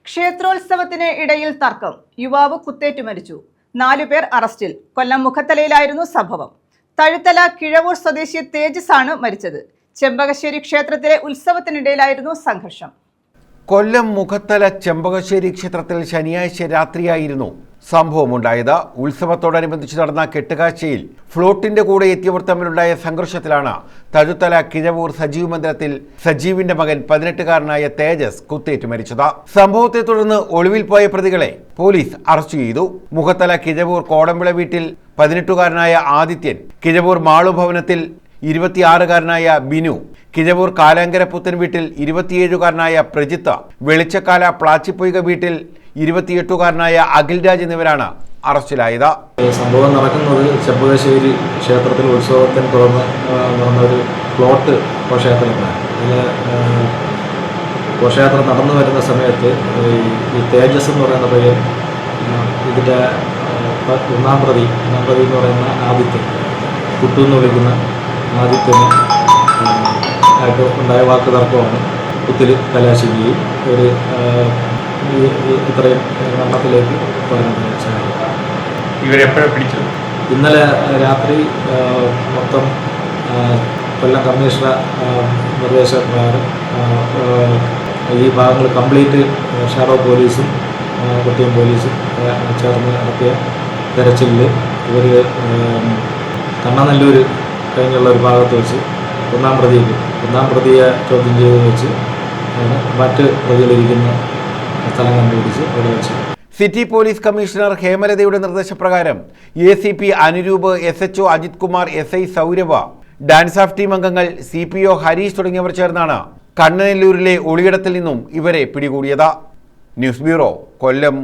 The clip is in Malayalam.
ക്ഷേത്രോത്സവത്തിന് ഇടയിൽ തർക്കം. യുവാവ് കുത്തേറ്റു മരിച്ചു. 4 പേർ അറസ്റ്റിൽ. കൊല്ലം മുഖത്തലയിലായിരുന്നു സംഭവം. തഴുത്തല കിഴവൂർ സ്വദേശി തേജസ് ആണ് മരിച്ചത്. ചെമ്പകശ്ശേരി ക്ഷേത്രത്തിലെ ഉത്സവത്തിനിടയിലായിരുന്നു സംഘർഷം. കൊല്ലം മുഖത്തല ചെമ്പകശ്ശേരി ക്ഷേത്രത്തിൽ ശനിയാഴ്ച രാത്രിയായിരുന്നു സംഭവമുണ്ടായത്. ഉത്സവത്തോടനുബന്ധിച്ച് നടന്ന കെട്ടുകാഴ്ചയിൽ ഫ്ലോട്ടിന്റെ കൂടെ എത്തിയവർ തമ്മിലുണ്ടായ സംഘർഷത്തിലാണ് തഴുത്തല കിഴവൂർ സജീവ് മന്ദിരത്തിൽ സജീവിന്റെ മകൻ 18-കാരനായ തേജസ് കുത്തേറ്റ് മരിച്ചത്. സംഭവത്തെ തുടർന്ന് ഒളിവിൽ പോയ പ്രതികളെ പോലീസ് അറസ്റ്റ് ചെയ്തു. മുഖത്തല കിഴവൂർ കോടമ്പിള വീട്ടിൽ 18-കാരനായ ആദിത്യൻ, കിഴവൂർ മാളുഭവനത്തിൽ 26-കാരനായ ബിനു, കിഴവൂർ കാലാങ്കര പുത്തൻ വീട്ടിൽ 27-കാരനായ പ്രജിത്ത്, വെളിച്ചക്കാല പ്ലാച്ചിപ്പൊയ്ക വീട്ടിൽ 28-കാരനായ അഖിൽരാജ് എന്നിവരാണ് അറസ്റ്റിലായത്. സംഭവം നടക്കുന്നത് ചെമ്പകശ്ശേരി ക്ഷേത്രത്തിൽ ഉത്സവത്തിന് തുടർന്ന് നടന്ന ഒരു ഫ്ലോട്ട് ഘോഷയാത്രയാണ്. ഇതിൽ ഘോഷയാത്ര നടന്നു വരുന്ന സമയത്ത് ഈ തേജസ് എന്ന് പറയുന്ന പയ്യൻ, ഇതിൻ്റെ ഒന്നാം പ്രതി എന്ന് പറയുന്ന ആദിത്യൻ, കുട്ടു എന്ന് വിളിക്കുന്ന ആദിത്യന് ആയിട്ട് ഉണ്ടായ വാക്ക് തർക്കമാണ് കുത്തിൽ കലാശിക്കുകയും ഒരു ഇത്രയും മരണത്തിലേക്ക് പറയാൻ. ഇവരെപ്പോഴും പിടിച്ചു. ഇന്നലെ രാത്രി മൊത്തം കൊല്ലം കമ്മീഷണർ നിർദ്ദേശപ്രകാരം ഈ ഭാഗങ്ങൾ കംപ്ലീറ്റ് ഷാഡോ പോലീസും കൊട്ടിയം പോലീസും ചേർന്ന് നടത്തിയ തെരച്ചിലിൽ ഇവർ കണ്ണനല്ലൂർ കഴിഞ്ഞുള്ള ഒരു ഭാഗത്ത് വെച്ച് ഒന്നാം പ്രതിയെ ചോദ്യം ചെയ്ത് വെച്ച് മറ്റ് പ്രതികളിരിക്കുന്ന സ്ഥലം കണ്ടുപിടിച്ച് അവിടെ വെച്ച്. സിറ്റി പോലീസ് കമ്മീഷണർ ഹേമലതയുടെ നിർദ്ദേശപ്രകാരം ACP Anuroop, SHO Ajith Kumar, SI Saurabha, DANSAF team അംഗങ്ങൾ, CPO ഹരീഷ് തുടങ്ങിയവർ ചേർന്നാണ് കണ്ണനല്ലൂരിലെ ഒളിയിടത്തിൽ നിന്നും ഇവരെ പിടികൂടിയത്. ന്യൂസ് ബ്യൂറോ, കൊല്ലം.